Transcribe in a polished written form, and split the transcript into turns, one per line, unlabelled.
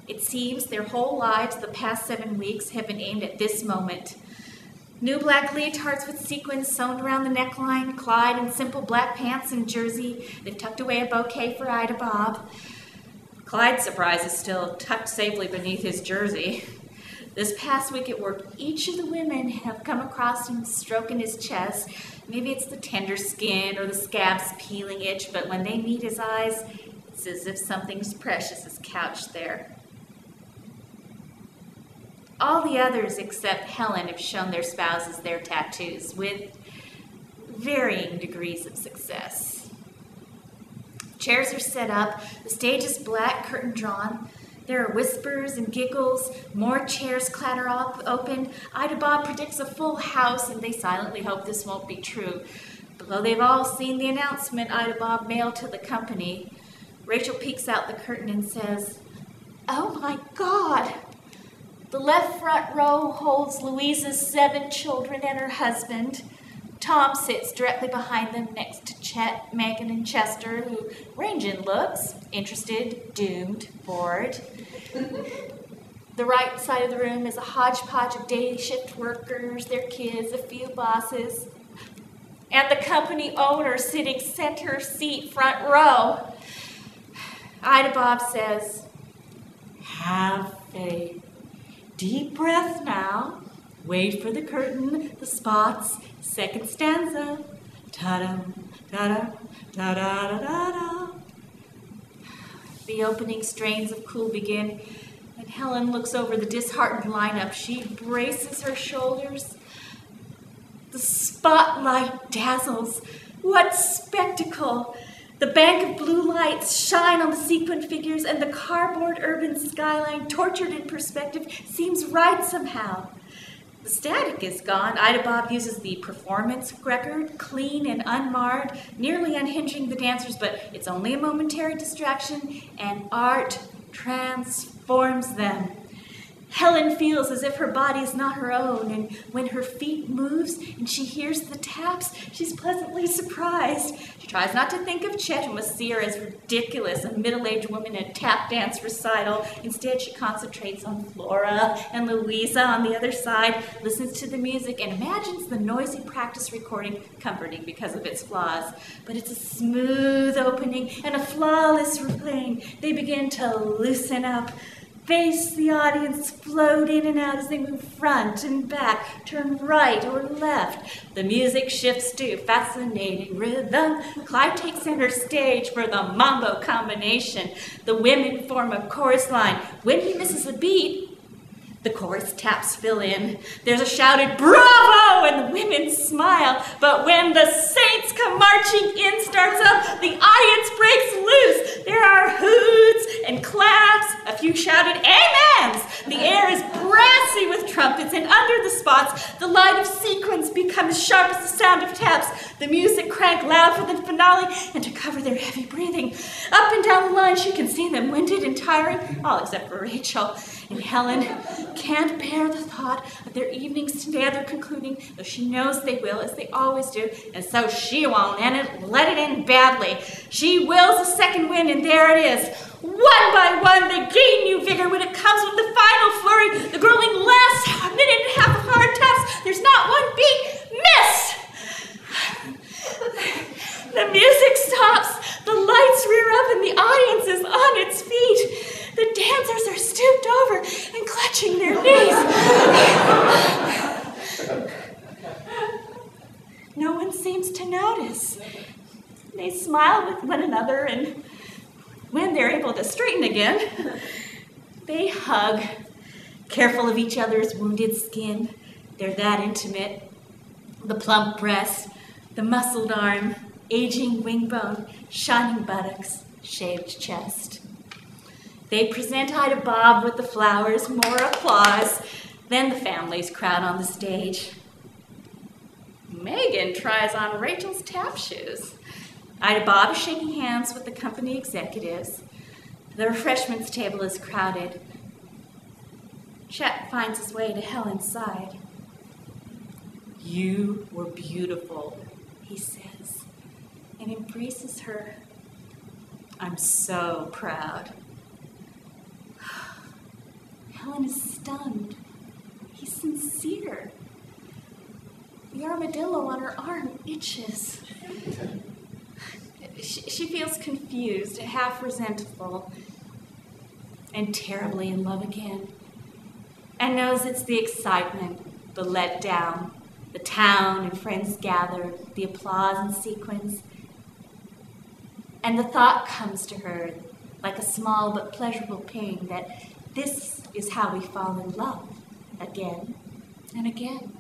It seems their whole lives, the past 7 weeks, have been aimed at this moment. New black leotards with sequins sewn around the neckline, Clyde in simple black pants and jersey. They've tucked away a bouquet for Ida Bob. Clyde's surprise is still tucked safely beneath his jersey. This past week at work, each of the women have come across him stroking his chest. Maybe it's the tender skin or the scab's peeling itch, but when they meet his eyes, it's as if something precious is couched there. All the others except Helen have shown their spouses their tattoos with varying degrees of success. Chairs are set up, the stage is black, curtain drawn. There are whispers and giggles, more chairs clatter open. Ida Bob predicts a full house, and they silently hope this won't be true. Though they've all seen the announcement Ida Bob mailed to the company, Rachel peeks out the curtain and says, "Oh my God!" The left front row holds Louisa's 7 children and her husband. Tom sits directly behind them next to Chet, Megan, and Chester, who range in looks, interested, doomed, bored. The right side of the room is a hodgepodge of day shift workers, their kids, a few bosses, and the company owner sitting center seat front row. Ida Bob says, "Have faith. Deep breath now. Wait for the curtain, the spots. Second stanza. Ta-dum, ta-dum, ta-da-da-da-da." The opening strains of Cool begin, and Helen looks over the disheartened lineup. She braces her shoulders. The spotlight dazzles. What spectacle! The bank of blue lights shine on the sequin figures, and the cardboard urban skyline, tortured in perspective, seems right somehow. The static is gone. Ida Bob uses the performance record, clean and unmarred, nearly unhinging the dancers, but it's only a momentary distraction, and art transforms them. Helen feels as if her body is not her own, and when her feet moves and she hears the taps, she's pleasantly surprised. She tries not to think of Chet and must see her as ridiculous, a middle-aged woman in a tap dance recital. Instead, she concentrates on Flora and Louisa on the other side, listens to the music, and imagines the noisy practice recording comforting because of its flaws. But it's a smooth opening and a flawless replaying. They begin to loosen up, face the audience, float in and out as they move front and back, turn right or left. The music shifts to fascinating rhythm. Clyde takes center stage for the mambo combination. The women form a chorus line. When he misses a beat, the chorus taps fill in. There's a shouted "Bravo!" and the women smile. But when the Saints Come Marching In starts up, the audience breaks loose. There are hoots and claps, a few shouted amens. The air is brassy with trumpets, and under the spots, the light of sequins becomes sharp as the sound of taps. The music crank loud for the finale, and to cover their heavy breathing, up and down the line, she can see them winded and tiring, all except for Rachel. And Helen can't bear the thought of their evenings together concluding, though she knows they will, as they always do, and so she won't let it end badly. She wills a second wind, and there it is. One by one, they gain new vigor when it comes with the final flurry. The grueling last minute and a half of hard taps. There's not one beat missed. The music stops. The lights rear up, and the audience is on its feet. The dancers are stooped over and clutching their knees. No one seems to notice. They smile with one another, and when they're able to straighten again, they hug, careful of each other's wounded skin. They're that intimate. The plump breast, the muscled arm, aging wing bone, shining buttocks, shaved chest. They present Ida Bob with the flowers, more applause. Then the families crowd on the stage. Megan tries on Rachel's tap shoes. Ida Bob is shaking hands with the company executives. The refreshments table is crowded. Chet finds his way to Helen's side. "You were beautiful," he says, and embraces her. "I'm so proud." Helen is stunned. He's sincere. The armadillo on her arm itches. She feels confused, half resentful, and terribly in love again. And knows it's the excitement, the letdown, the town and friends gathered, the applause and sequence. And the thought comes to her like a small but pleasurable pain that this is how we fall in love again and again.